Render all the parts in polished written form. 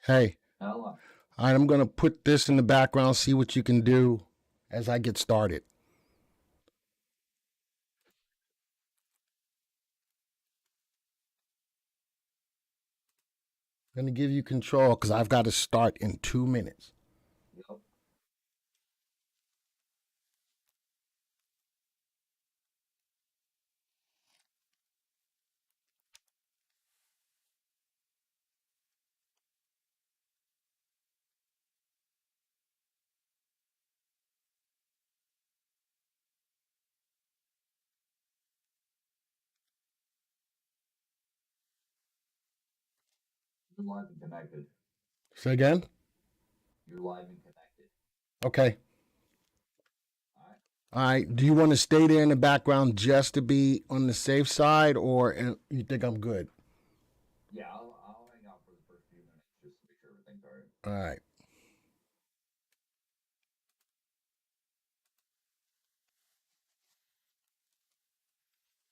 Hey, all right, I'm going to put this in the background, see what you can do as I get started. I'm going to give you control because I've got to start in 2 minutes. Say again? Okay. All right. Do you want to stay there in the background just to be on the safe side, or you think I'm good? All right.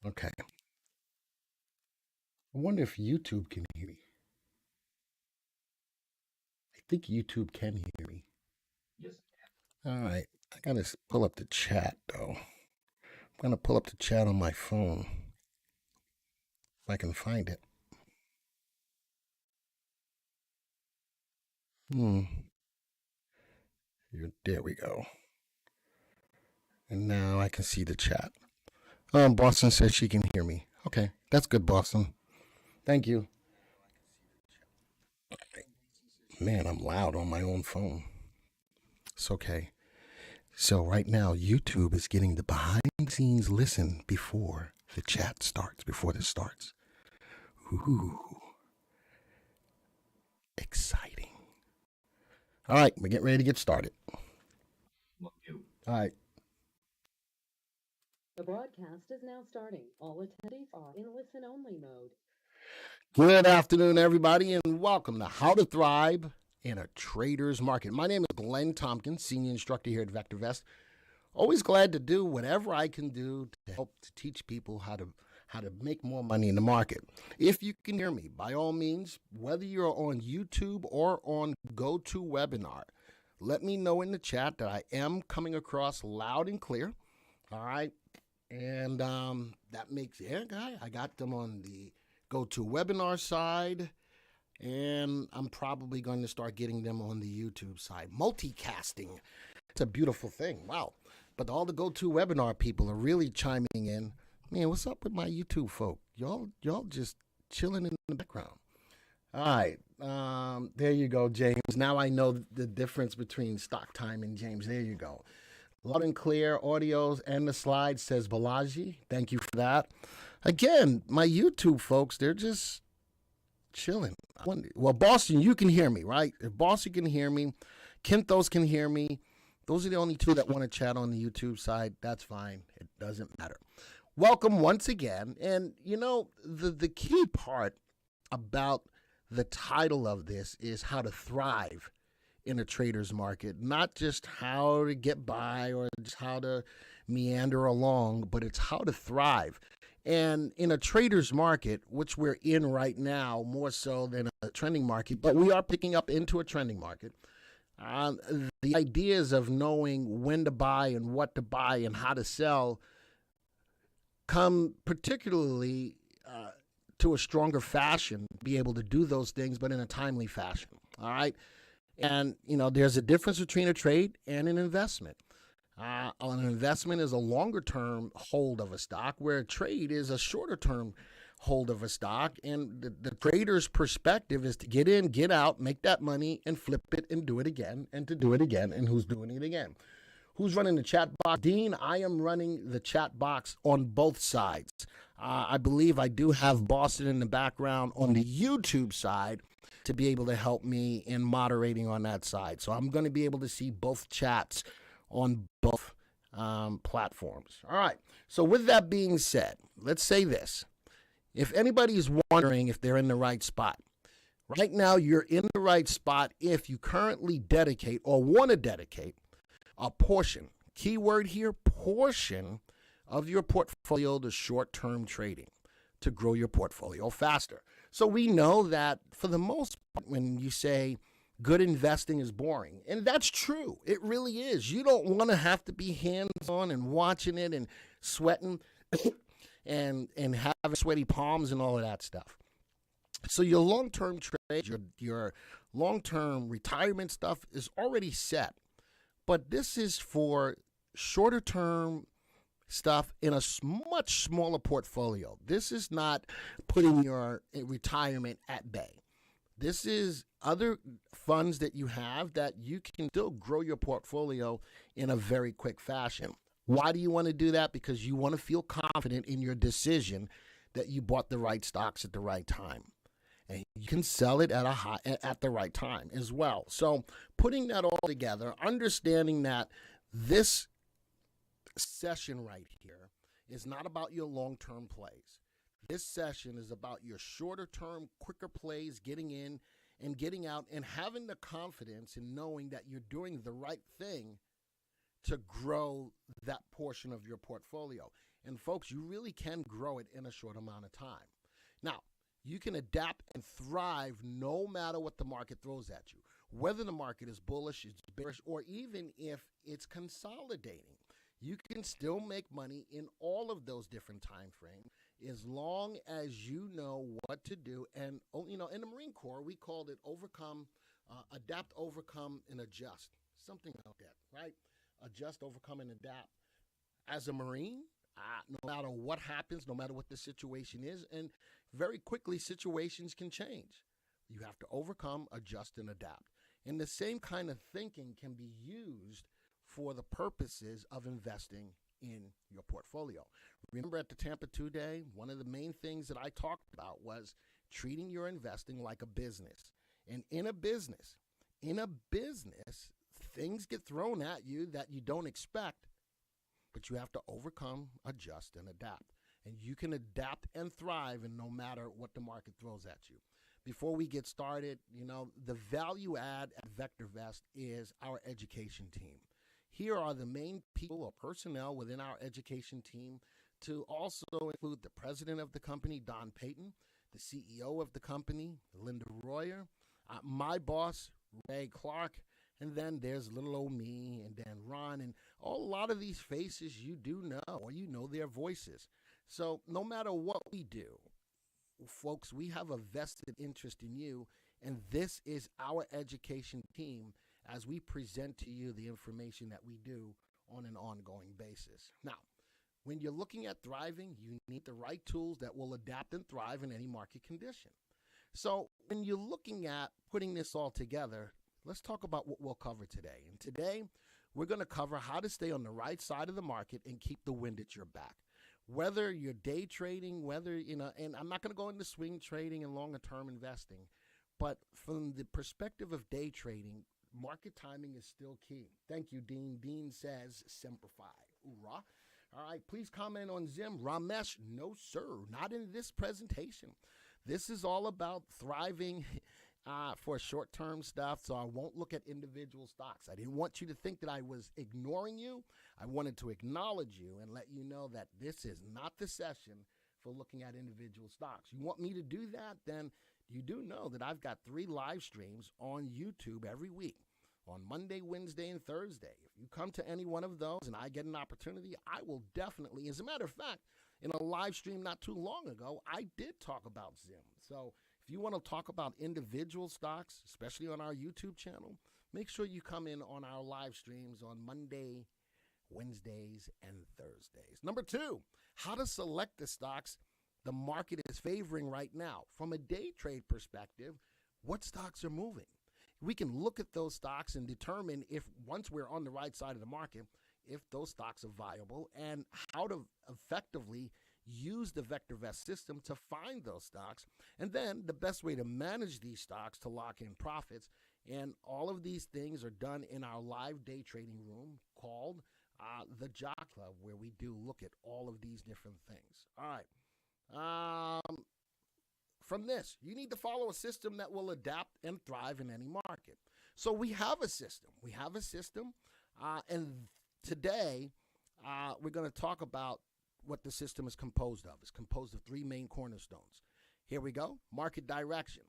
Okay. I wonder if YouTube can hear me. I think YouTube can hear me. All right. I got to pull up the chat, though. I'm going to pull up the chat on my phone if I can find it. Hmm. There we go. And now I can see the chat. Boston says she can hear me. Okay, that's good, Boston. Thank you. Man, I'm loud on my own phone. It's okay. So right now, YouTube is getting the behind the scenes listen before the chat starts, before this starts. Ooh, exciting. All right, we're getting ready to get started. All right. The broadcast is now starting. All attendees are in listen-only mode. Good afternoon, everybody, and welcome to How to Thrive in a Trader's Market. My name is Glenn Tompkins, Senior Instructor here at VectorVest. Always glad to do whatever I can do to help to teach people how to make more money in the market. If you can hear me, by all means, whether you're on YouTube or on GoToWebinar, let me know in the chat that I am coming across loud and clear. All right. And that makes I got them on the GoToWebinar side, and I'm probably going to start getting them on the YouTube side. Multicasting. It's a beautiful thing. Wow. But all the GoToWebinar people are really chiming in. Man, what's up with my YouTube folk? Y'all just chilling in the background. All right. There you go, James. Now I know the difference between stock time and James. There you go. Loud and clear audios and the slides, says Balaji. Thank you for that. Again, my YouTube folks, they're just chilling. Well, Boston, you can hear me, right? If Boston can hear me, Kenthos can hear me. Those are the only two that want to chat on the YouTube side. That's fine. It doesn't matter. Welcome once again. And, you know, the key part about the title of this is how to thrive in a trader's market, not just how to get by or just how to meander along, but it's how to thrive. And in a trader's market, which we're in right now, more so than a trending market, but we are picking up into a trending market. The ideas of knowing when to buy and what to buy and how to sell come particularly to a stronger fashion, be able to do those things, but in a timely fashion. All right. And, you know, there's a difference between a trade and an investment. An investment is a longer term hold of a stock, where a trade is a shorter term hold of a stock. And the trader's perspective is to get in, get out, make that money, and flip it and do it again, and to do it again. And who's doing it again? Who's running the chat box? Dean, I am running the chat box on both sides. I believe I do have Boston in the background on the YouTube side to be able to help me in moderating on that side. So I'm going to be able to see both chats on both platforms. All right. So with that being said, let's say this. If anybody's wondering if they're in the right spot, right now you're in the right spot if you currently dedicate or want to dedicate a portion, keyword here, portion of your portfolio to short-term trading. to grow your portfolio faster. So we know that for the most part, when you say good investing is boring, and that's true, it really is. You don't want to have to be hands-on and watching it and sweating and having sweaty palms and all of that stuff. So your long-term trade, your long-term retirement stuff is already set. But this is for shorter term stuff in a much smaller portfolio. This is not putting your retirement at bay. This is other funds that you have that you can still grow your portfolio in a very quick fashion. Why do you want to do that? Because you want to feel confident in your decision that you bought the right stocks at the right time. And you can sell it at the right time as well. So putting that all together, understanding that this session right here is not about your long-term plays. This session is about your shorter-term, quicker plays, getting in and getting out and having the confidence in knowing that you're doing the right thing to grow that portion of your portfolio. And folks, you really can grow it in a short amount of time. Now, you can adapt and thrive no matter what the market throws at you, whether the market is bullish, it's bearish, or even if it's consolidating. You can still make money in all of those different time frames as long as you know what to do. And, in the Marine Corps, we called it adapt, overcome, and adjust. Something like that, right? Adjust, overcome, and adapt. As a Marine, no matter what happens, no matter what the situation is, and very quickly situations can change. You have to overcome, adjust, and adapt. And the same kind of thinking can be used for the purposes of investing in your portfolio. Remember at the Tampa 2 Day, one of the main things that I talked about was treating your investing like a business. And in a business, things get thrown at you that you don't expect, but you have to overcome, adjust, and adapt. And you can adapt and thrive in no matter what the market throws at you. Before we get started, the value add at VectorVest is our education team. Here are the main people or personnel within our education team, to also include the president of the company, Don Payton, the CEO of the company, Linda Royer, my boss, Ray Clark, and then there's little old me, and then Ron, and a lot of these faces you do know, or you know their voices. So no matter what we do, folks, we have a vested interest in you, and this is our education team as we present to you the information that we do on an ongoing basis. Now, when you're looking at thriving, you need the right tools that will adapt and thrive in any market condition. So when you're looking at putting this all together, let's talk about what we'll cover today. And today, we're going to cover how to stay on the right side of the market and keep the wind at your back. Whether you're day trading, and I'm not going to go into swing trading and longer term investing, but from the perspective of day trading, market timing is still key. Thank you, Dean. Dean says, Semper Fi. Hoorah. All right, please comment on Zim. Ramesh, no, sir, not in this presentation. This is all about thriving for short-term stuff, so I won't look at individual stocks. I didn't want you to think that I was ignoring you. I wanted to acknowledge you and let you know that this is not the session for looking at individual stocks. You want me to do that? Then you do know that I've got 3 live streams on YouTube every week, on Monday, Wednesday, and Thursday. If you come to any one of those and I get an opportunity, I will definitely, as a matter of fact, in a live stream not too long ago, I did talk about Zim. So if you want to talk about individual stocks, especially on our YouTube channel, make sure you come in on our live streams on Monday, Wednesdays, and Thursdays. Number 2, how to select the stocks the market is favoring right now. From a day trade perspective, what stocks are moving? We can look at those stocks and determine if, once we're on the right side of the market, if those stocks are viable and how to effectively use the VectorVest system to find those stocks, and then the best way to manage these stocks to lock in profits. And all of these things are done in our live day trading room called the Jock Club, where we do look at all of these different things. All right. From this, you need to follow a system that will adapt and thrive in any market. So we have a system. And today we're going to talk about what the system is composed of. It's composed of three main cornerstones. Here we go. Market direction.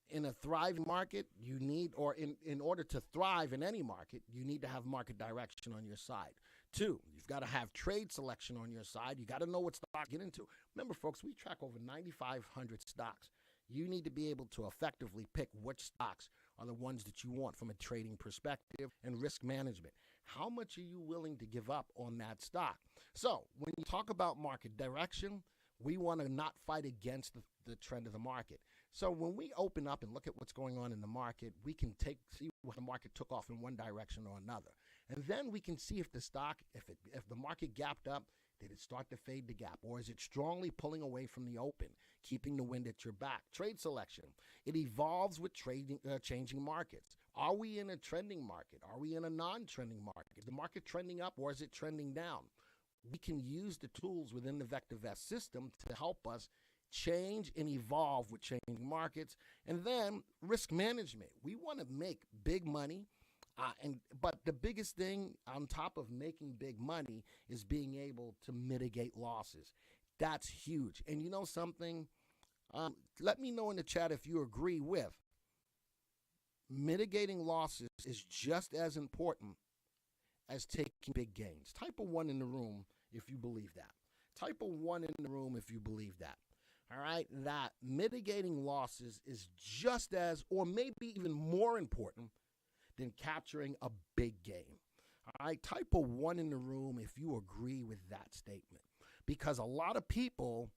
In a thriving market, you need, or in order to thrive in any market, you need to have market direction on your side. Two, you've got to have trade selection on your side. You got to know what stock to get into. Remember, folks, we track over 9,500 stocks. You need to be able to effectively pick which stocks are the ones that you want from a trading perspective and risk management. How much are you willing to give up on that stock? So when you talk about market direction, we want to not fight against the trend of the market. So when we open up and look at what's going on in the market, we can see what the market took off in one direction or another. And then we can see if the stock, if the market gapped up, did it start to fade the gap? Or is it strongly pulling away from the open, keeping the wind at your back? Trade selection. It evolves with changing markets. Are we in a trending market? Are we in a non-trending market? Is the market trending up or is it trending down? We can use the tools within the VectorVest system to help us change and evolve with changing markets. And then risk management. We want to make big money. But the biggest thing on top of making big money is being able to mitigate losses. That's huge. And you know something? Let me know in the chat if you agree with mitigating losses is just as important as taking big gains. Type a 1 in the room if you believe that. Type a 1 in the room if you believe that. All right, that mitigating losses is just as, or maybe even more important than capturing a big gain. All right, type a 1 in the room if you agree with that statement. Because a lot of people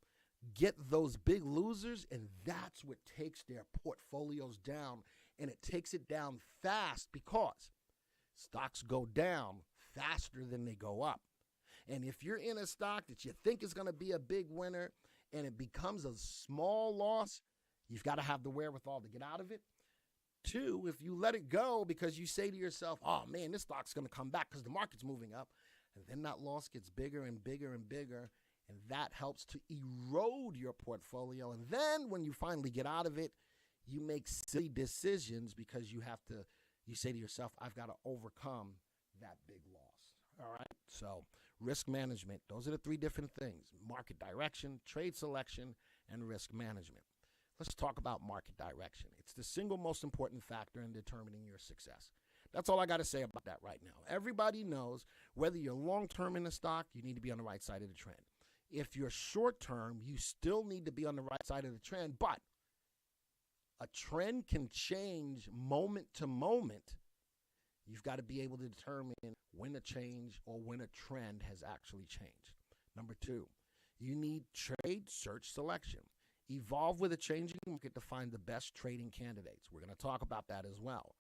get those big losers, and that's what takes their portfolios down, and it takes it down fast because stocks go down faster than they go up. And if you're in a stock that you think is going to be a big winner and it becomes a small loss, you've got to have the wherewithal to get out of it. Two, if you let it go because you say to yourself, oh man, this stock's going to come back because the market's moving up, and then that loss gets bigger and bigger and bigger, and that helps to erode your portfolio. And then when you finally get out of it, you make silly decisions because you say to yourself, I've got to overcome that big loss. All right. So risk management, those are the three different things: market direction, trade selection, and risk management. Let's talk about market direction. It's the single most important factor in determining your success. That's all I got to say about that right now. Everybody knows whether you're long-term in a stock, you need to be on the right side of the trend. If you're short-term, you still need to be on the right side of the trend, but a trend can change moment to moment. You've got to be able to determine when a change or when a trend has actually changed. Number two, you need trade search selection. Evolve with a changing market to find the best trading candidates. We're going to talk about that as well.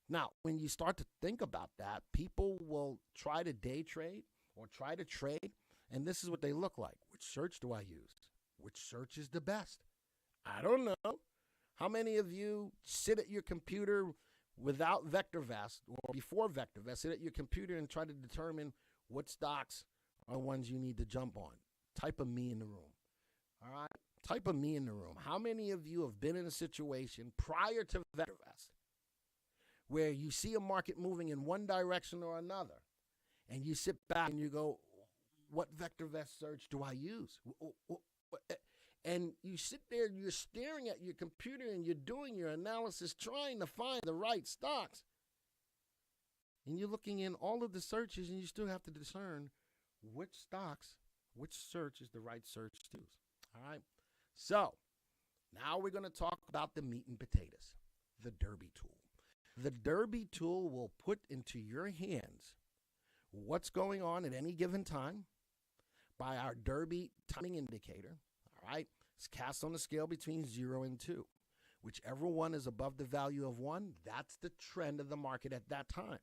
Now, when you start to think about that, people will try to day trade or try to trade, and this is what they look like. Which search do I use? Which search is the best? I don't know. How many of you sit at your computer without VectorVest or before VectorVest, sit at your computer and try to determine what stocks are ones you need to jump on? Type a me in the room. All right? Type a me in the room. How many of you have been in a situation prior to VectorVest where you see a market moving in one direction or another, and you sit back and you go, what VectorVest search do I use? And you sit there and you're staring at your computer and you're doing your analysis, trying to find the right stocks. And you're looking in all of the searches and you still have to discern which stocks, which search is the right search to use. All right. So now we're going to talk about the meat and potatoes, the Derby tool. The Derby tool will put into your hands what's going on at any given time by our Derby timing indicator. All right. It's cast on a scale between 0 and 2. Whichever one is above the value of 1, that's the trend of the market at that time.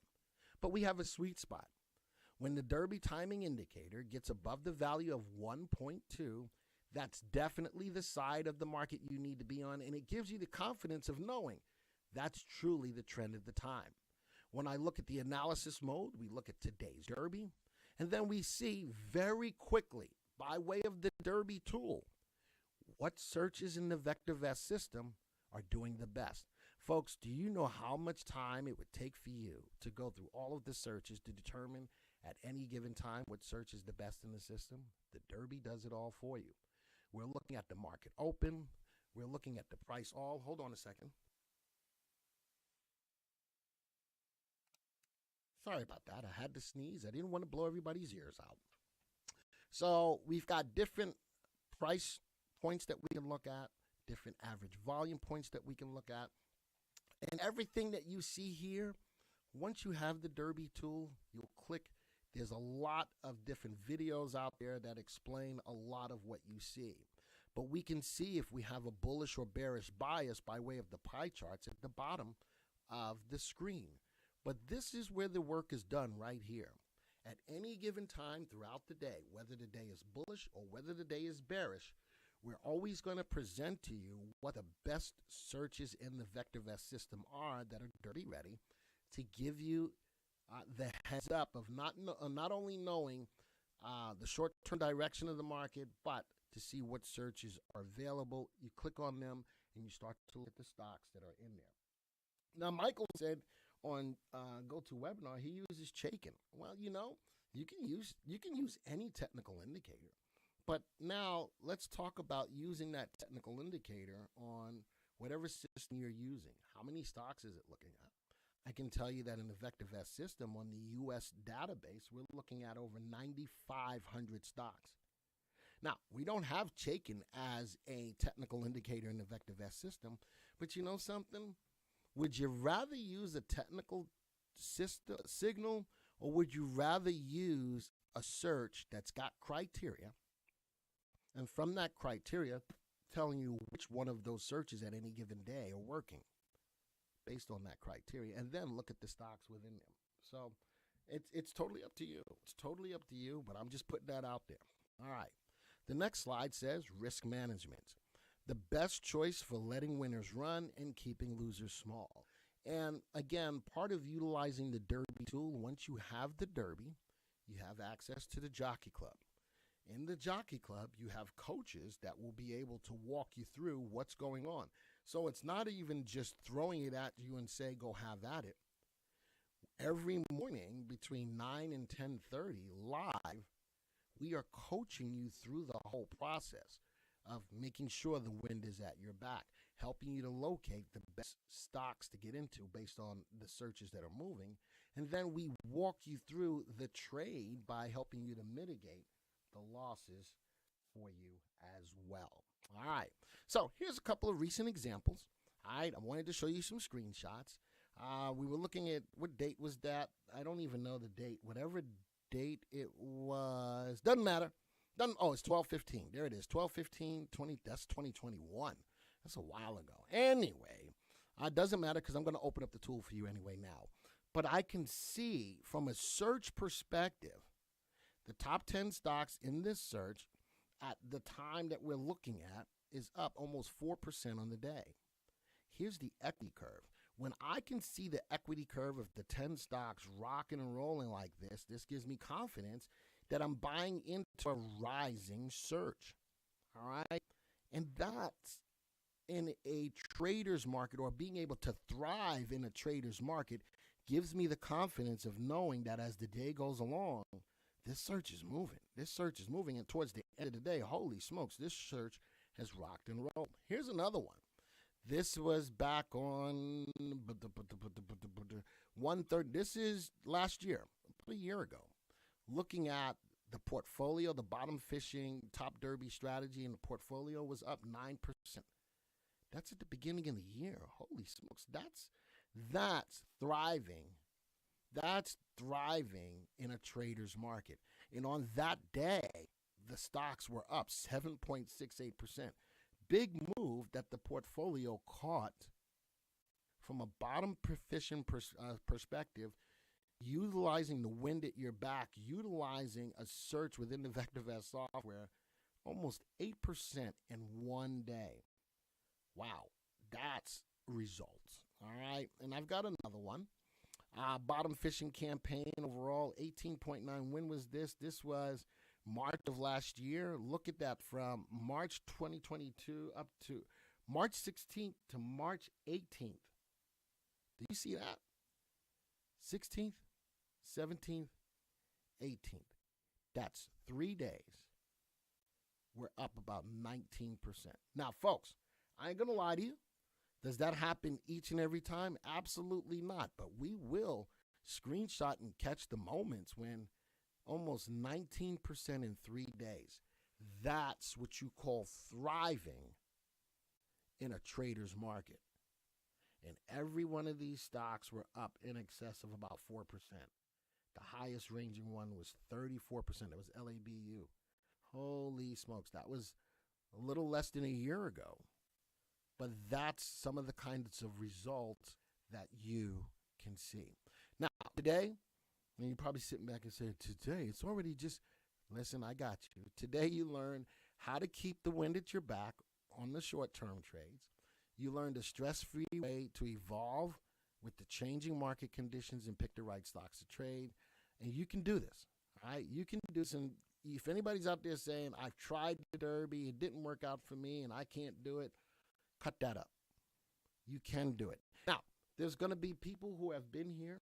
But we have a sweet spot. When the Derby timing indicator gets above the value of 1.2, that's definitely the side of the market you need to be on, and it gives you the confidence of knowing that's truly the trend of the time. When I look at the analysis mode, we look at today's Derby, and then we see very quickly, by way of the Derby tool, what searches in the VectorVest system are doing the best. Folks, do you know how much time it would take for you to go through all of the searches to determine at any given time what search is the best in the system? The Derby does it all for you. We're looking at the market open. We're looking at the price all. Hold on a second. Sorry about that. I had to sneeze. I didn't want to blow everybody's ears out. So we've got different price points that we can look at, different average volume points that we can look at. And everything that you see here, once you have the Derby tool, you'll click. There's a lot of different videos out there that explain a lot of what you see. But we can see if we have a bullish or bearish bias by way of the pie charts at the bottom of the screen. But this is where the work is done right here. At any given time throughout the day, whether the day is bullish or whether the day is bearish, we're always going to present to you what the best searches in the VectorVest system are that are Derby ready to give you the heads up of not only knowing the short-term direction of the market, but to see what searches are available. You click on them and you start to look at the stocks that are in there. Now, Michael said on GoToWebinar he uses Chaikin. Well, you can use any technical indicator. But now let's talk about using that technical indicator on whatever system you're using. How many stocks is it looking at? I can tell you that in the VectorVest system on the U.S. database, we're looking at over 9,500 stocks. Now, we don't have Chaikin as a technical indicator in the VectorVest system, but you know something? Would you rather use a technical signal, or would you rather use a search that's got criteria, and from that criteria telling you which one of those searches at any given day are working based on that criteria, and then look at the stocks within them? So it's totally up to you. It's totally up to you, but I'm just putting that out there. All right. The next slide says risk management. The best choice for letting winners run and keeping losers small. And again, part of utilizing the Derby tool, once you have the Derby, you have access to the Jockey Club. In the Jockey Club, you have coaches that will be able to walk you through what's going on. So it's not even just throwing it at you and say, go have at it. Every morning between 9 and 10:30 live, we are coaching you through the whole process of making sure the wind is at your back, helping you to locate the best stocks to get into based on the searches that are moving. And then we walk you through the trade by helping you to mitigate the losses for you as well. All right. So here's a couple of recent examples. All right. I wanted to show you some screenshots. We were looking at, what date was that? I don't even know the date. Whatever date it was, doesn't matter. It's 12/15. There it is. 12/15/20. That's 2021. That's a while ago. Anyway, it doesn't matter because I'm going to open up the tool for you anyway now. But I can see from a search perspective, the top 10 stocks in this search at the time that we're looking at is up almost 4% on the day. Here's the equity curve. When I can see the equity curve of the 10 stocks rocking and rolling like this gives me confidence that I'm buying into a rising search. All right? And that's in a trader's market, or being able to thrive in a trader's market, gives me the confidence of knowing that as the day goes along, this search is moving. This search is moving, and towards the end of the day, holy smokes, this search has rocked and rolled. Here's another one. This was back on 1/3. This is last year, about a year ago. Looking at the portfolio, the bottom fishing top Derby strategy in the portfolio was up 9%. That's at the beginning of the year. Holy smokes, that's thriving. That's thriving in a trader's market. And on that day, the stocks were up 7.68%. Big move that the portfolio caught from a bottom fishing perspective, utilizing the wind at your back, utilizing a search within the VectorVest software, almost 8% in one day. Wow, that's results. All right, and I've got another one. Bottom fishing campaign overall, 18.9. When was this? This was March of last year. Look at that, from March 2022 up to March 16th to March 18th. Do you see that? 16th, 17th, 18th. That's 3 days. We're up about 19%. Now, folks, I ain't going to lie to you. Does that happen each and every time? Absolutely not. But we will screenshot and catch the moments when almost 19% in 3 days. That's what you call thriving in a trader's market. And every one of these stocks were up in excess of about 4%. The highest ranging one was 34%. It was LABU. Holy smokes. That was a little less than a year ago. But that's some of the kinds of results that you can see. Now, today, and you're probably sitting back and saying, today, it's already just, listen, I got you. Today you learn how to keep the wind at your back on the short-term trades. You learned a stress-free way to evolve with the changing market conditions and pick the right stocks to trade. And you can do this, all right? You can do this. And if anybody's out there saying, I've tried the Derby, it didn't work out for me, and I can't do it, cut that up. You can do it. Now, there's going to be people who have been here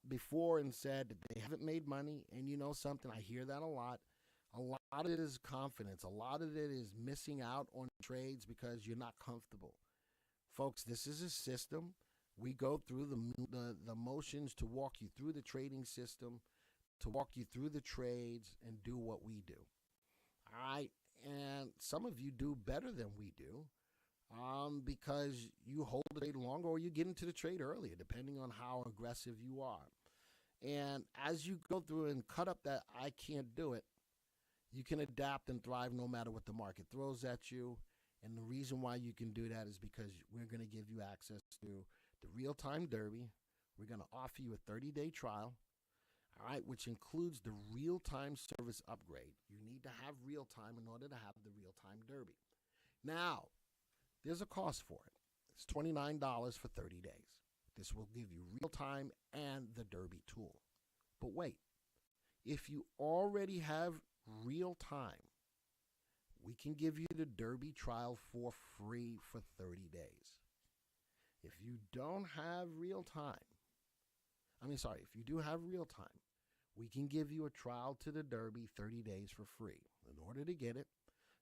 before and said that they haven't made money. And you know something, I hear that a lot. A lot of it is confidence. A lot of it is missing out on trades because you're not comfortable. Folks, this is a system. We go through the motions to walk you through the trading system, to walk you through the trades and do what we do. All right? And some of you do better than we do because you hold the trade longer or you get into the trade earlier, depending on how aggressive you are. And as you go through and cut up that I can't do it, you can adapt and thrive no matter what the market throws at you. And the reason why you can do that is because we're going to give you access to the real-time Derby. We're going to offer you a 30-day trial, all right, which includes the real-time service upgrade. You need to have real-time in order to have the real-time Derby. Now, there's a cost for it. It's $29 for 30 days. This will give you real-time and the Derby tool. But wait, if you already have real-time, we can give you the Derby trial for free for 30 days. If you don't have real-time, if you do have real-time, we can give you a trial to the Derby 30 days for free. In order to get it,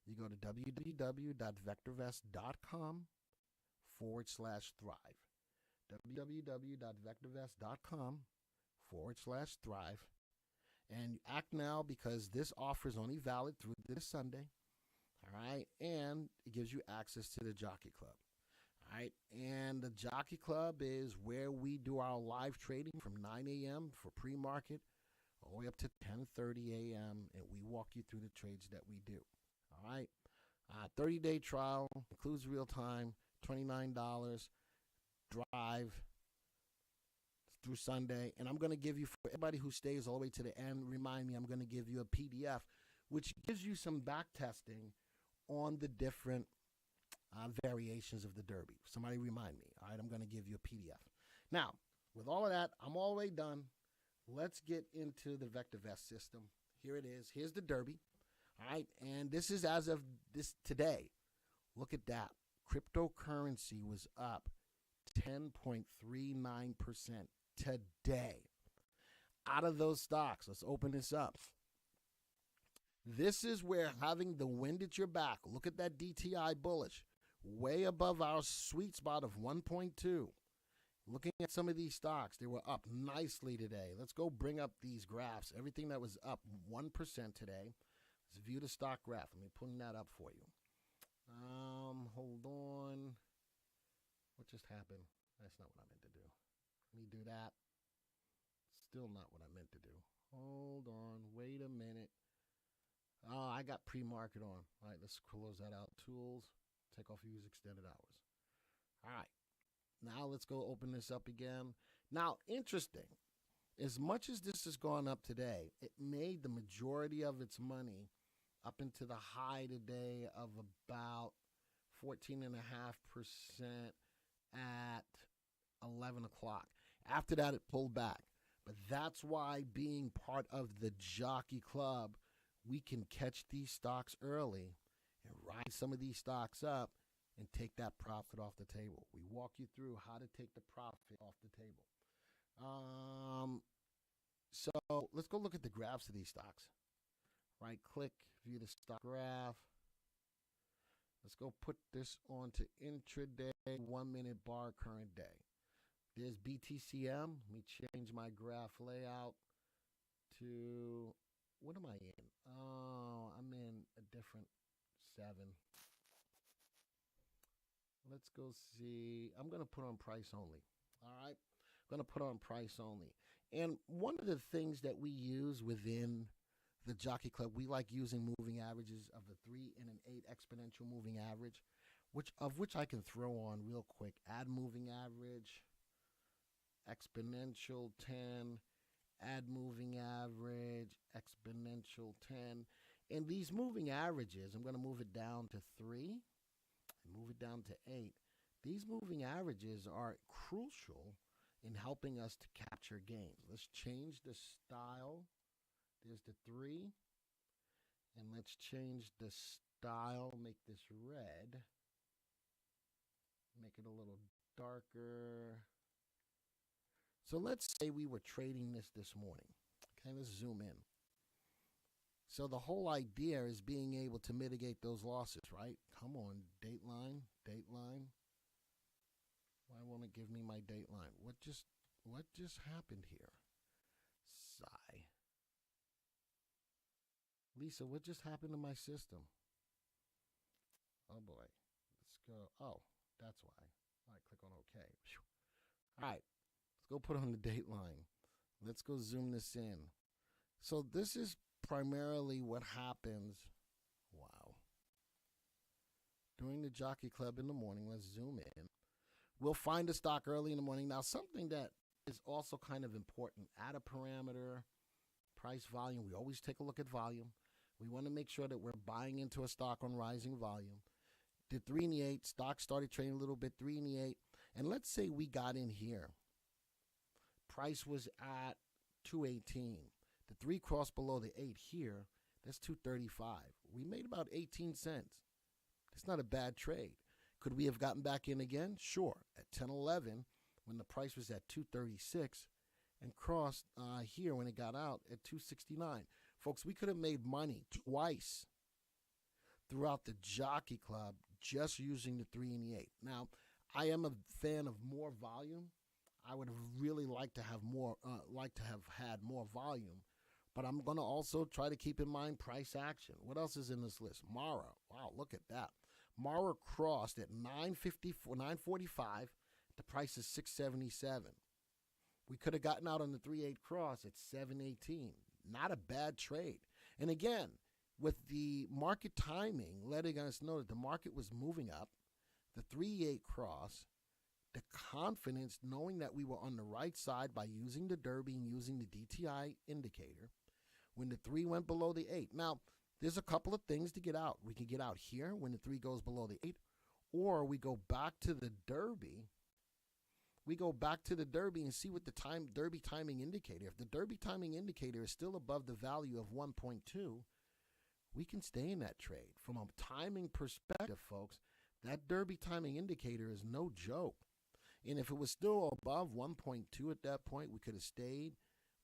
you go to www.vectorvest.com/thrive. www.vectorvest.com/thrive. And act now because this offer is only valid through this Sunday. All right. And it gives you access to the Jockey Club. All right. And the Jockey Club is where we do our live trading from 9 a.m. for pre-market all the way up to 10:30 a.m. And we walk you through the trades that we do. All right. 30-day trial includes real time, $29, drive through Sunday. And I'm going to give you, for everybody who stays all the way to the end, remind me, I'm going to give you a PDF, which gives you some back testing on the different variations of the Derby. Somebody remind me. All right, I'm going to give you a PDF. Now, with all of that, I'm all the way done. Let's get into the VectorVest system. Here it is. Here's the Derby. All right, and this is as of this today. Look at that. Cryptocurrency was up 10.39% today. Out of those stocks, let's open this up. This is where having the wind at your back, look at that DTI bullish, way above our sweet spot of 1.2. Looking at some of these stocks, they were up nicely today. Let's go bring up these graphs. Everything that was up 1% today. Let's view the stock graph. Let me put that up for you. Hold on. What just happened? That's not what I meant to do. Let me do that. Still not what I meant to do. Hold on. Wait a minute. Oh, I got pre-market on. All right, let's close that out. Tools. Take off use extended hours. All right. Now let's go open this up again. Now, interesting. As much as this has gone up today, it made the majority of its money up into the high today of about 14.5% at 11 o'clock. After that, it pulled back. But that's why being part of the Jockey Club, we can catch these stocks early and ride some of these stocks up and take that profit off the table. We walk you through how to take the profit off the table. So let's go look at the graphs of these stocks. Right click, view the stock graph. Let's go put this onto intraday, 1 minute bar, current day. There's BTCM. Let me change my graph layout to, what am I in? Oh, I'm in a different 7. Let's go see. I'm going to put on price only. All right. I'm going to put on price only. And one of the things that we use within the Jockey Club, we like using moving averages of the 3 and an 8 exponential moving average, which I can throw on real quick. Add moving average, exponential 10, add moving average, exponential 10. And these moving averages, I'm going to move it down to 3 and move it down to 8. These moving averages are crucial in helping us to capture gains. Let's change the style. There's the 3. And let's change the style, make this red. Make it a little darker. So let's say we were trading this morning. Okay, let's zoom in. So the whole idea is being able to mitigate those losses, right? Come on, dateline, dateline. Why won't it give me my dateline? What just happened here? Sigh. Lisa, what just happened to my system? Oh boy. Let's go. Oh, that's why. All right, click on OK. All right, let's go put on the dateline. Let's go zoom this in. So this is primarily what happens. Wow. During the Jockey Club in the morning, let's zoom in. We'll find a stock early in the morning. Now, something that is also kind of important, add a parameter, price volume. We always take a look at volume. We want to make sure that we're buying into a stock on rising volume. Did 3 and the 8, stock started trading a little bit, 3 and the 8. And let's say we got in here. Price was at 218. The 3 crossed below the 8 here. That's 235. We made about 18 cents. It's not a bad trade. Could we have gotten back in again? Sure. At 10:11, when the price was at 236, and crossed here when it got out at 269. Folks, we could have made money twice throughout the Jockey Club just using the 3 and the 8. Now, I am a fan of more volume. I would have really liked to have more, had more volume. But I'm going to also try to keep in mind price action. What else is in this list? Mara. Wow, look at that. Mara crossed at 945. The price is 677. We could have gotten out on the 3-8 cross at 718. Not a bad trade. And again, with the market timing letting us know that the market was moving up, the 3-8 cross, the confidence knowing that we were on the right side by using the Derby and using the DTI indicator, when the 3 went below the 8. Now, there's a couple of things to get out. We can get out here when the 3 goes below the 8, or we go back to the Derby. We go back to the Derby and see what the Derby timing indicator. If the Derby timing indicator is still above the value of 1.2, we can stay in that trade. From a timing perspective, folks, that Derby timing indicator is no joke. And if it was still above 1.2 at that point, we could have stayed,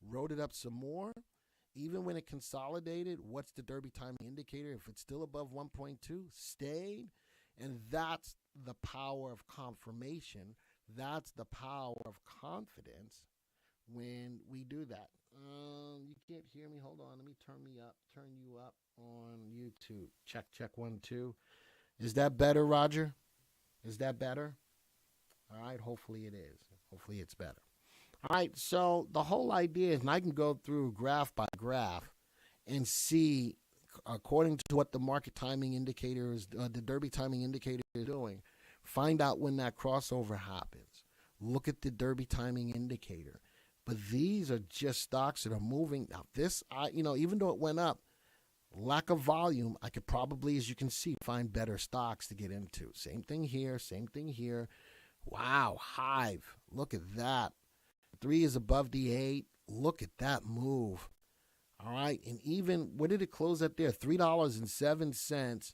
rode it up some more. Even when it consolidated, what's the Derby timing indicator? If it's still above 1.2, stayed. And that's the power of confirmation. That's the power of confidence when we do that. You can't hear me. Hold on. Let me turn you up on YouTube. Check 1, 2. Is that better, Roger? Is that better? All right. Hopefully it is. Hopefully it's better. All right. So the whole idea is, and I can go through graph by graph and see, according to what the market timing indicator is, the Derby timing indicator is doing, find out when that crossover happens. Look at the Derby timing indicator. But these are just stocks that are moving. Now, this, even though it went up, lack of volume, I could probably, as you can see, find better stocks to get into. Same thing here, same thing here. Wow, Hive, look at that. 3 is above the 8. Look at that move. All right, and even, what did it close at there? $3.07.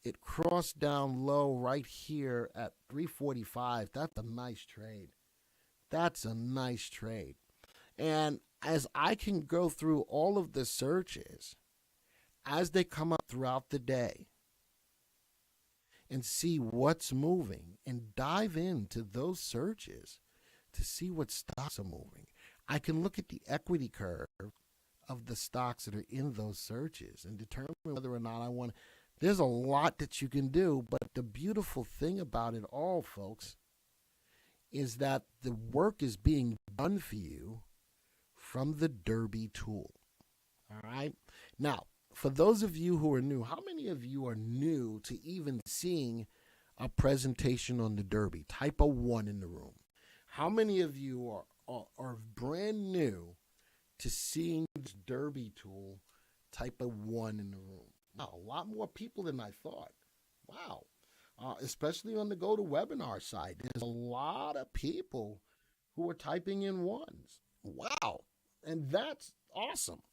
It crossed down low right here at 345. That's a nice trade. That's a nice trade. And as I can go through all of the searches as they come up throughout the day and see what's moving and dive into those searches to see what stocks are moving. I can look at the equity curve of the stocks that are in those searches and determine whether or not I want. There's a lot that you can do, but the beautiful thing about it all, folks, is that the work is being done for you from the Derby tool. All right? Now, for those of you who are new, how many of you are new to even seeing a presentation on the Derby? Type a 1 in the room. How many of you are brand new to seeing this Derby tool? Type a 1 in the room. Wow, a lot more people than I thought. Wow. Especially on the GoToWebinar side. There's a lot of people who are typing in 1s. Wow. And that's awesome.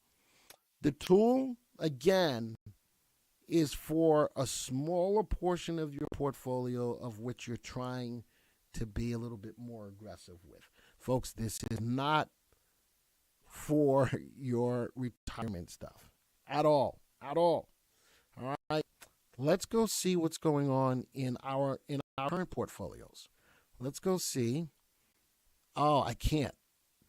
The tool, again, is for a smaller portion of your portfolio of which you're trying to be a little bit more aggressive with. Folks, this is not for your retirement stuff at all. All right. Let's go see what's going on in our current portfolios. Let's go see. Oh, I can't.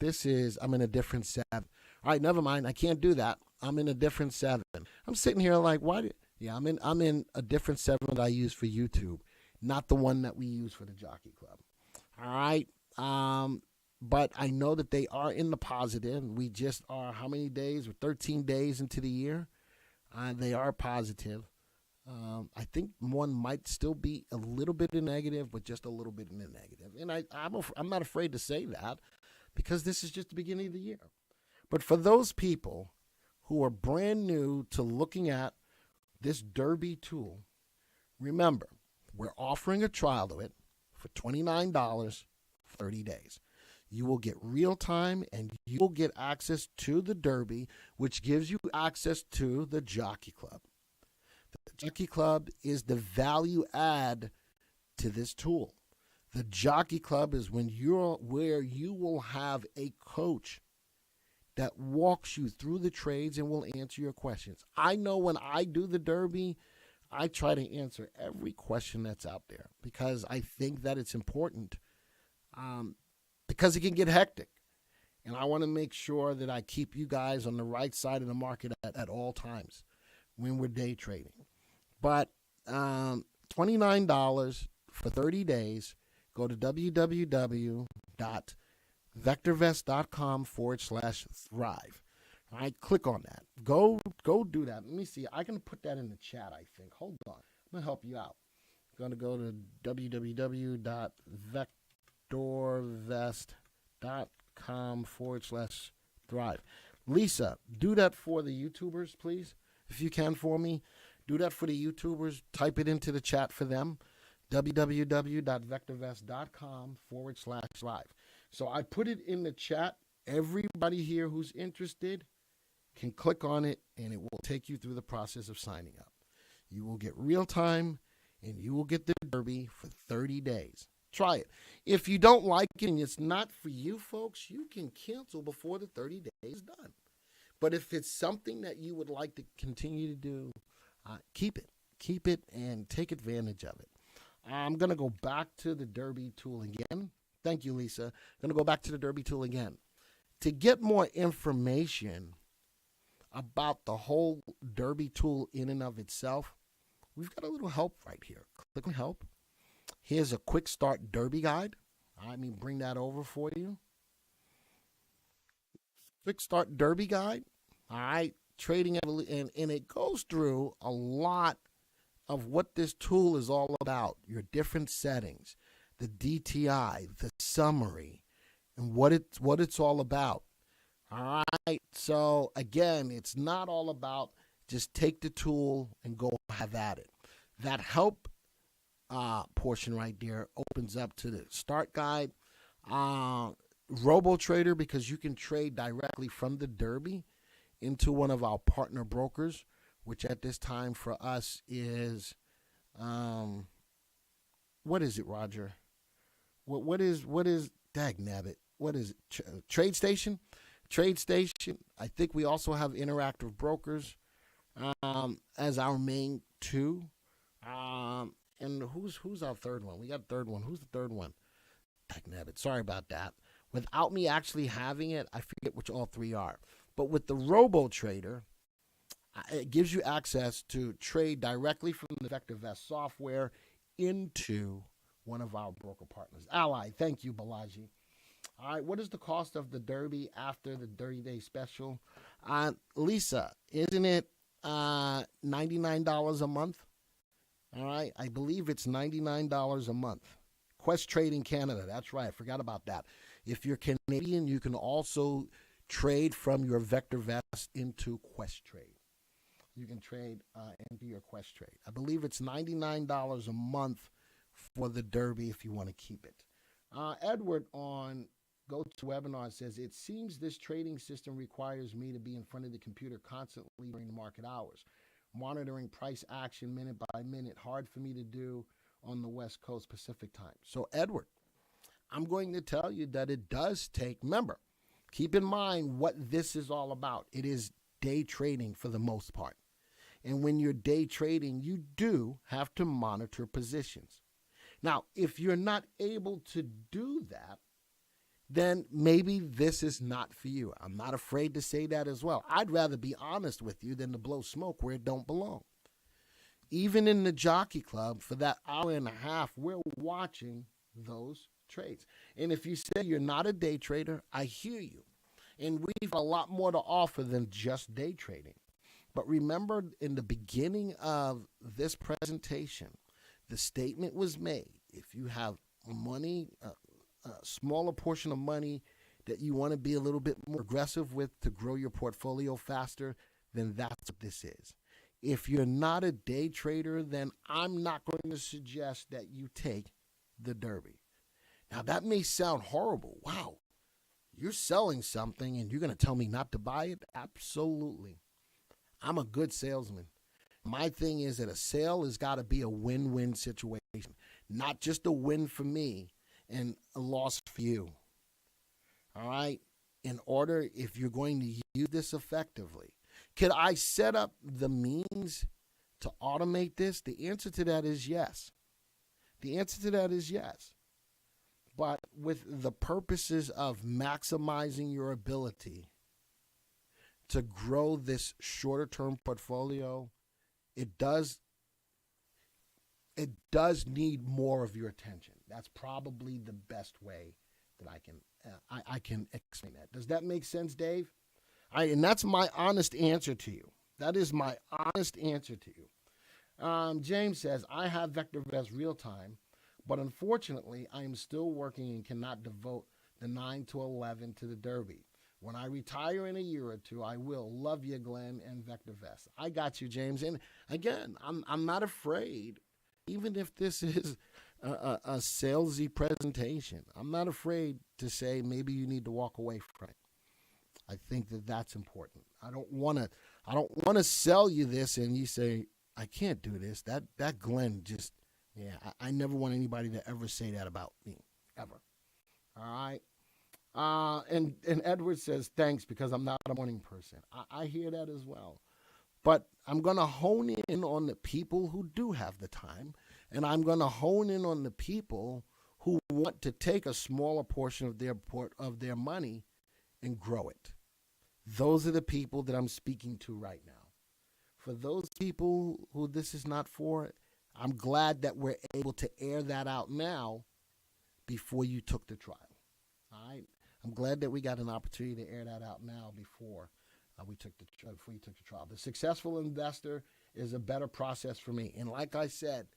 I'm in a different 7. All right, never mind. I can't do that. I'm in a different 7. I'm sitting here like, why? I'm in a different 7 that I use for YouTube, not the one that we use for the Jockey Club. All right. But I know that they are in the positive. We just are how many days? We're 13 days into the year. They are positive. I think one might still be a little bit in negative, but just a little bit in the negative. And I'm not afraid to say that because this is just the beginning of the year. But for those people who are brand new to looking at this Derby tool, remember, we're offering a trial to it for $29 for 30 days. You will get real time and you will get access to the Derby, which gives you access to the Jockey Club. The Jockey Club is the value add to this tool. The Jockey Club is where you will have a coach that walks you through the trades and will answer your questions. I know when I do the Derby, I try to answer every question that's out there because I think that it's important because it can get hectic. And I want to make sure that I keep you guys on the right side of the market at all times when we're day trading. But $29 for 30 days. Go to www.vectorvest.com/thrive. All right, click on that. Go do that. Let me see. I can put that in the chat, I think. Hold on. I'm going to help you out. I'm going to go to www.vectorvest.com/thrive. Lisa, do that for the YouTubers, please, if you can for me. Do that for the YouTubers. Type it into the chat for them. www.vectorvest.com/thrive. So I put it in the chat. Everybody here who's interested can click on it, and it will take you through the process of signing up. You will get real time, and you will get the Derby for 30 days. Try it. If you don't like it and it's not for you, folks, you can cancel before the 30 days is done. But if it's something that you would like to continue to do, keep it. Keep it and take advantage of it. I'm going to go back to the Derby tool again. Thank you, Lisa. I'm going to go back to the Derby tool again. To get more information about the whole Derby tool in and of itself, we've got a little help right here. Click on help. Here's a quick start Derby guide. Let me bring that over for you. Quick start Derby guide. All right. Trading, and it goes through a lot of what this tool is all about, your different settings, the DTI, the summary, and what it's all about. All right. So again, it's not all about just take the tool and go have at it. That help portion right there opens up to the start guide, Robo Trader, because you can trade directly from the Derby into one of our partner brokers, which at this time for us is, what is it, Roger? What is Dagnabbit? What is it? Trade Station? TradeStation. I think we also have Interactive Brokers as our main two. And who's our third one? We got a third one. Who's the third one? Dagnabbit. Sorry about that. Without me actually having it, I forget which all three are. But with the Robo Trader, it gives you access to trade directly from the VectorVest software into one of our broker partners. Ally, thank you, Balaji. All right, what is the cost of the Derby after the 30-day special? Lisa, isn't it $99 a month? All right, I believe it's $99 a month. Quest Trade in Canada, that's right, I forgot about that. If you're Canadian, you can also trade from your VectorVest into Quest Trade. You can trade into your Quest Trade. I believe it's $99 a month for the Derby if you want to keep it. Edward on GoToWebinar says, it seems this trading system requires me to be in front of the computer constantly during the market hours, monitoring price action minute by minute. Hard for me to do on the West Coast Pacific time. So, Edward, I'm going to tell you that it does take, remember, keep in mind what this is all about. It is day trading for the most part. And when you're day trading, you do have to monitor positions. Now, if you're not able to do that, then maybe this is not for you. I'm not afraid to say that as well. I'd rather be honest with you than to blow smoke where it don't belong. Even in the Jockey Club, for that hour and a half, we're watching those trades. And if you say you're not a day trader, I hear you. And we've got a lot more to offer than just day trading. But remember, in the beginning of this presentation, the statement was made, if you have money, a smaller portion of money that you want to be a little bit more aggressive with to grow your portfolio faster, then that's what this is. If you're not a day trader, then I'm not going to suggest that you take the Derby. Now, that may sound horrible. Wow, you're selling something and you're going to tell me not to buy it? Absolutely. I'm a good salesman. My thing is that a sale has got to be a win-win situation, not just a win for me and a loss for you. All right? In order, if you're going to use this effectively, could I set up the means to automate this? The answer to that is yes. The answer to that is yes. But with the purposes of maximizing your ability to grow this shorter term portfolio, it does need more of your attention. That's probably the best way that I can explain that. Does that make sense, Dave? And that's my honest answer to you. That is my honest answer to you. James says, I have VectorVest real time, but unfortunately, I am still working and cannot devote the 9 to 11 to the Derby. When I retire in a year or two, I will. Love you, Glenn and VectorVest. I got you, James. And again, I'm not afraid, even if this is a salesy presentation. I'm not afraid to say maybe you need to walk away from it. I think that that's important. I don't want to sell you this and you say, I can't do this. That Glenn just, yeah, I never want anybody to ever say that about me, ever. All right. And Edward says, thanks, because I'm not a morning person. I hear that as well. But I'm going to hone in on the people who do have the time, and I'm going to hone in on the people who want to take a smaller portion of their money and grow it. Those are the people that I'm speaking to right now. For those people who this is not for, I'm glad that we're able to air that out now before you took the trial. All right? I'm glad that we got an opportunity to air that out now before you took the trial. The successful investor is a better process for me. And like I said,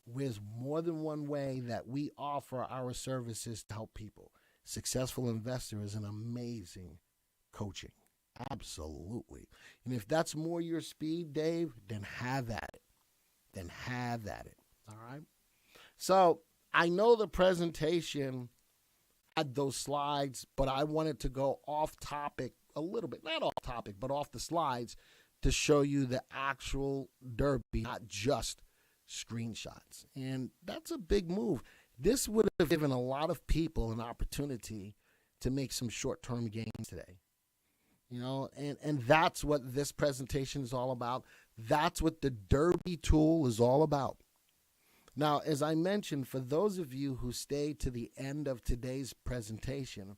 there's more than one way that we offer our services to help people. Successful investor is an amazing coaching. Absolutely. And if that's more your speed, Dave, then have at it. All right? So I know the presentation had those slides, but I wanted to go off topic a little bit. Not off topic, but off the slides to show you the actual Derby, not just screenshots. And that's a big move. This would have given a lot of people an opportunity to make some short-term gains today. and that's what this presentation is all about. That's what the Derby tool is all about. Now, as I mentioned, for those of you who stay to the end of today's presentation,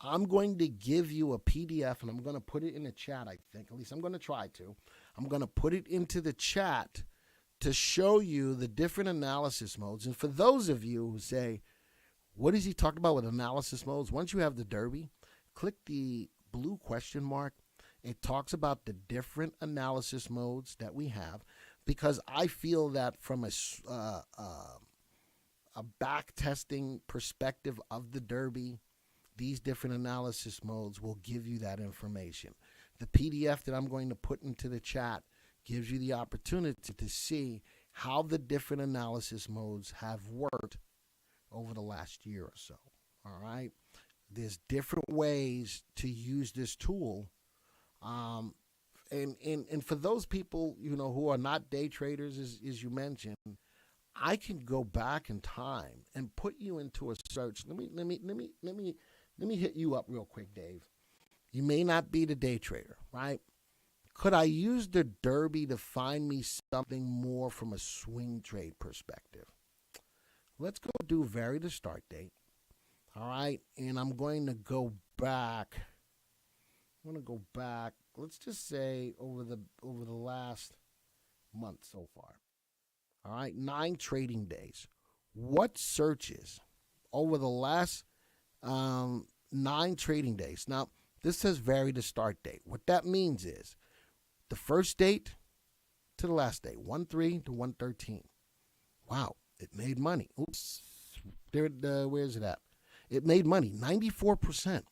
I'm going to give you a PDF, and I'm going to put it in the chat, I think. At least I'm going to try to. I'm going to put it into the chat to show you the different analysis modes. And for those of you who say, what is he talking about with analysis modes? Once you have the Derby, click the blue question mark. It talks about the different analysis modes that we have, because I feel that from a back testing perspective of the Derby, these different analysis modes will give you that information. The PDF that I'm going to put into the chat gives you the opportunity to see how the different analysis modes have worked over the last year or so. All right. There's different ways to use this tool. And for those people, who are not day traders, as you mentioned, I can go back in time and put you into a search. Let me hit you up real quick, Dave. You may not be the day trader, right? Could I use the Derby to find me something more from a swing trade perspective? Let's go do vary the start date. All right, and I'm going to go back. Let's just say over the last month so far. All right, 9 trading days. What searches over the last 9 trading days? Now, this says vary the start date. What that means is the first date to the last date, 1/3 to 1/13. Wow, it made money. Oops, where's it at? It made money, 94%.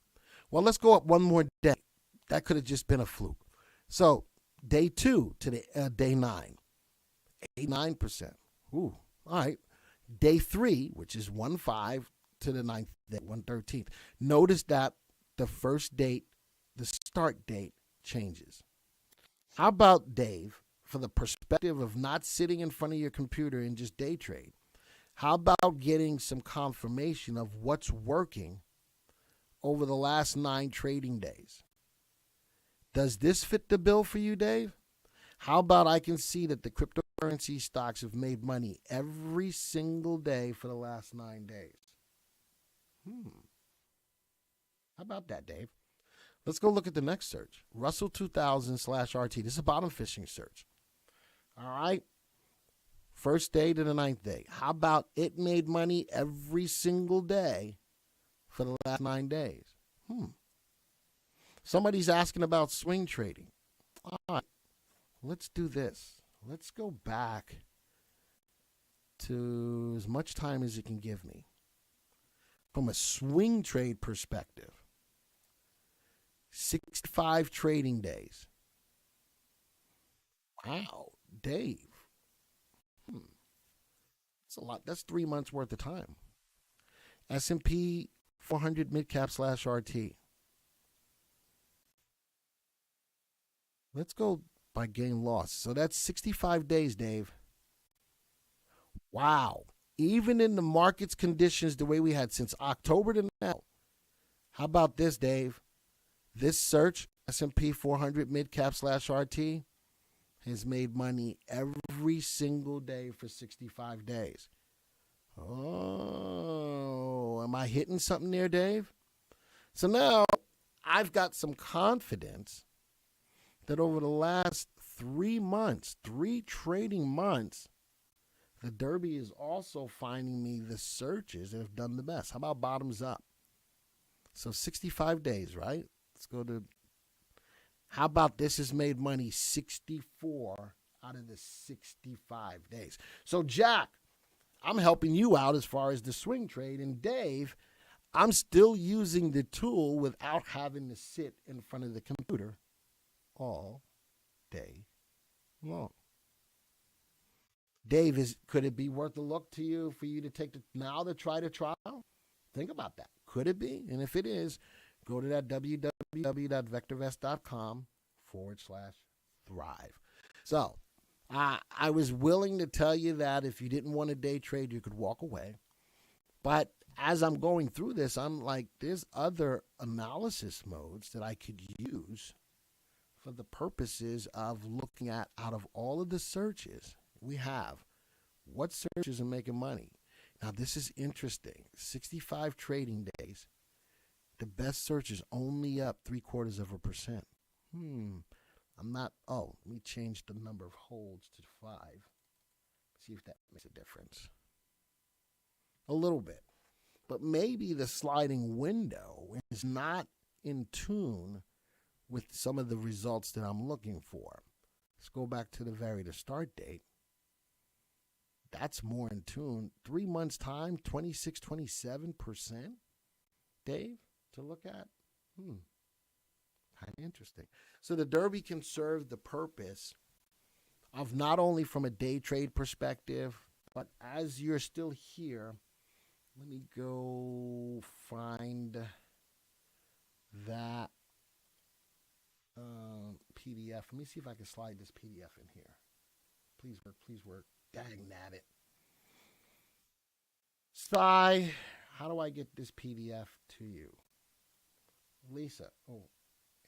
Well, let's go up one more day. That could have just been a fluke. So day 2 to the day 9, 89%. Ooh, all right. Day 3, which is 1/5 to the 9th day, 1/13. Notice that the first date, the start date changes. How about, Dave, for the perspective of not sitting in front of your computer and just day trade, how about getting some confirmation of what's working over the last 9 trading days? Does this fit the bill for you, Dave? How about I can see that the cryptocurrency stocks have made money every single day for the last 9 days? How about that, Dave? Let's go look at the next search. Russell 2000/RT. This is a bottom fishing search. All right. First day to the 9th day. How about it made money every single day for the last 9 days? Somebody's asking about swing trading. All right. Let's do this. Let's go back to as much time as it can give me. From a swing trade perspective, 65 trading days. Wow, Dave. That's a lot. That's 3 months worth of time. S&P 400 midcap/RT. Let's go by gain loss. So that's 65 days, Dave. Wow. Even in the market's conditions the way we had since October to now. How about this, Dave? This search, S&P 400 midcap/RT, has made money every single day for 65 days. Oh, am I hitting something there, Dave? So now I've got some confidence that over the last 3 months, 3 trading months, the Derby is also finding me the searches that have done the best. How about bottoms up? So 65 days, right? Let's go to, how about this has made money 64 out of the 65 days. So Jack, I'm helping you out as far as the swing trade. And Dave, I'm still using the tool without having to sit in front of the computer all day long. Dave, could it be worth a look to you for you to take now to try the trial? Think about that. Could it be? And if it is, go to that www.vectorvest.com/thrive. So I was willing to tell you that if you didn't want to day trade, you could walk away. But as I'm going through this, I'm like, there's other analysis modes that I could use for the purposes of looking at, out of all of the searches we have, what searches are making money. Now, this is interesting. 65 trading days, the best search is only up 0.75%. I'm not, oh, let me change the number of holds to 5. See if that makes a difference. A little bit. But maybe the sliding window is not in tune with some of the results that I'm looking for. Let's go back to the start date. That's more in tune. 3 months time, 26, 27%, Dave, to look at. Kind of interesting. So the Derby can serve the purpose of not only from a day trade perspective, but as you're still here, let me go find that PDF. Let me see if I can slide this PDF in here. Please work, please work. Dang nabbit. Sai, how do I get this PDF to you? Lisa, oh,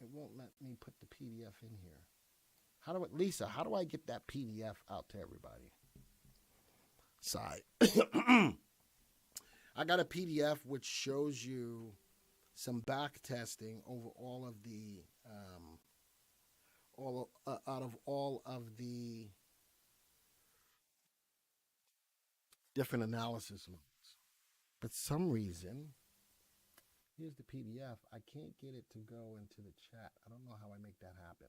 it won't let me put the PDF in here. Lisa, how do I get that PDF out to everybody? Sai. I got a PDF which shows you some back testing over all of the out of all of the different analysis modes. But some reason, here's the PDF. I can't get it to go into the chat. I don't know how I make that happen.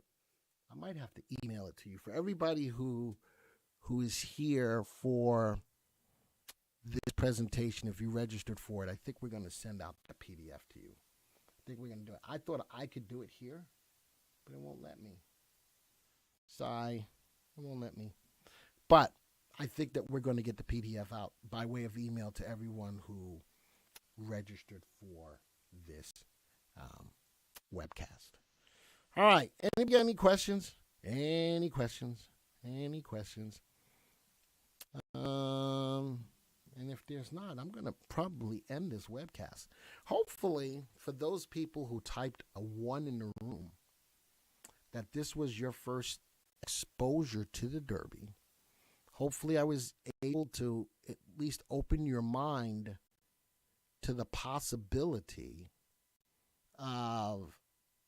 I might have to email it to you. For everybody who is here for this presentation, if you registered for it, I think we're going to send out the PDF to you. I think we're going to do it. I thought I could do it here, but it won't let me. Sigh, it won't let me. But I think that we're going to get the PDF out by way of email to everyone who registered for this webcast. All right. Any questions? Any questions? Any questions? And if there's not, I'm going to probably end this webcast. Hopefully, for those people who typed a 1 in the room, that this was your first exposure to the Derby. Hopefully, I was able to at least open your mind to the possibility of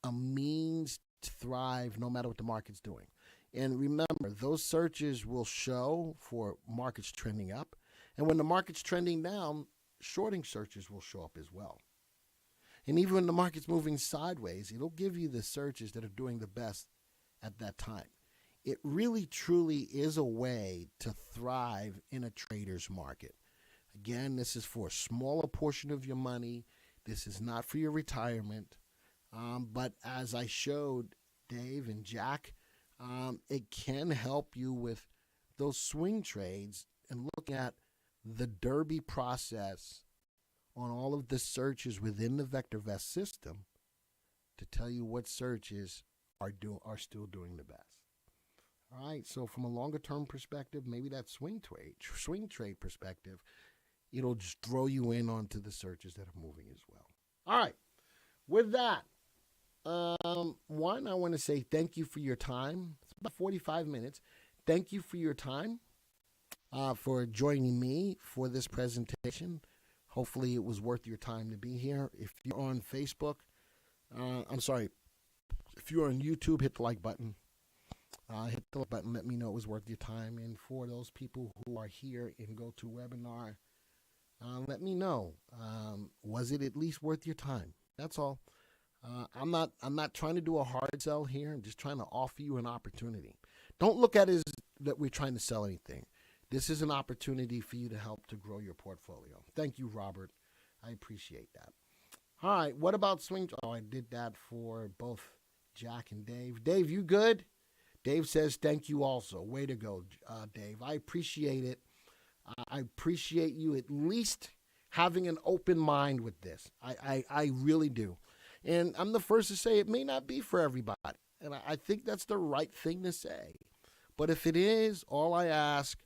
a means to thrive no matter what the market's doing. And remember, those searches will show for markets trending up. And when the market's trending down, shorting searches will show up as well. And even when the market's moving sideways, it'll give you the searches that are doing the best at that time. It really, truly is a way to thrive in a trader's market. Again, this is for a smaller portion of your money. This is not for your retirement. But as I showed Dave and Jack, it can help you with those swing trades and look at the Derby process on all of the searches within the VectorVest system to tell you what searches are still doing the best. All right, so from a longer term perspective, maybe that swing trade perspective, it'll just throw you in onto the searches that are moving as well. All right, with that, one, I want to say thank you for your time. It's about 45 minutes. Thank you for your time, for joining me for this presentation. Hopefully it was worth your time to be here. If you're on Facebook, if you're on YouTube, hit the like button. Hit the like button. Let me know it was worth your time. And for those people who are here in GoToWebinar, let me know. Was it at least worth your time? That's all. I'm not trying to do a hard sell here. I'm just trying to offer you an opportunity. Don't look at it as that we're trying to sell anything. This is an opportunity for you to help to grow your portfolio. Thank you, Robert. I appreciate that. All right, what about swing? Oh, I did that for both Jack and Dave. Dave, you good? Dave says thank you also. Way to go, Dave. I appreciate it. I appreciate you at least having an open mind with this. I really do. And I'm the first to say it may not be for everybody. And I think that's the right thing to say. But if it is, all I ask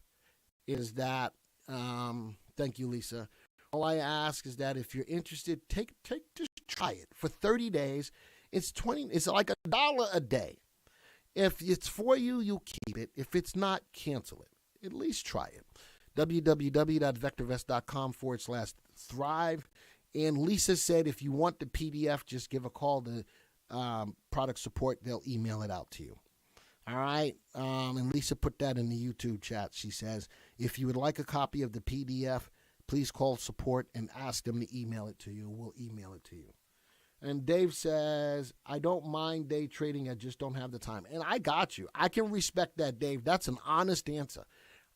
is that, thank you, Lisa. All I ask is that if you're interested, just try it for 30 days. It's like $1 a day. If it's for you, you'll keep it. If it's not, cancel it. At least try it. www.vectorvest.com/thrive. And Lisa said if you want the PDF, just give a call to product support. They'll email it out to you. All right. And Lisa put that in the YouTube chat. She says, if you would like a copy of the PDF, please call support and ask them to email it to you. We'll email it to you. And Dave says, I don't mind day trading. I just don't have the time. And I got you. I can respect that, Dave. That's an honest answer.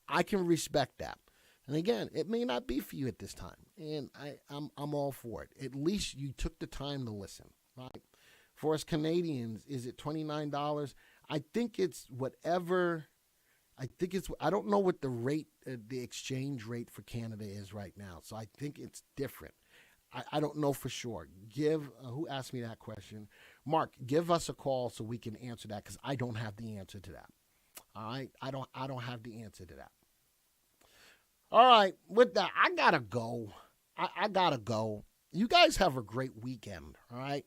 I can respect that. And again, it may not be for you at this time. And I'm all for it. At least you took the time to listen, right? For us Canadians, is it $29? I think it's whatever. I don't know what the rate, the exchange rate for Canada is right now. So I think it's different. I don't know for sure. Who asked me that question? Mark, give us a call so we can answer that because I don't have the answer to that. All right? I don't have the answer to that. All right. With that, I got to go. I got to go. You guys have a great weekend, all right?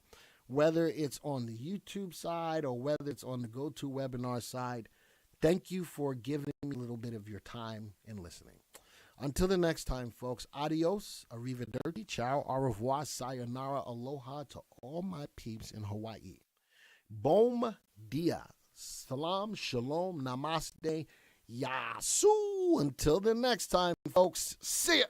Whether it's on the YouTube side or whether it's on the GoToWebinar side, thank you for giving me a little bit of your time and listening. Until the next time, folks, adios, arrivederci, ciao, au revoir, sayonara, aloha to all my peeps in Hawaii. Bom dia, salam, shalom, namaste, yasu. Until the next time, folks, see ya.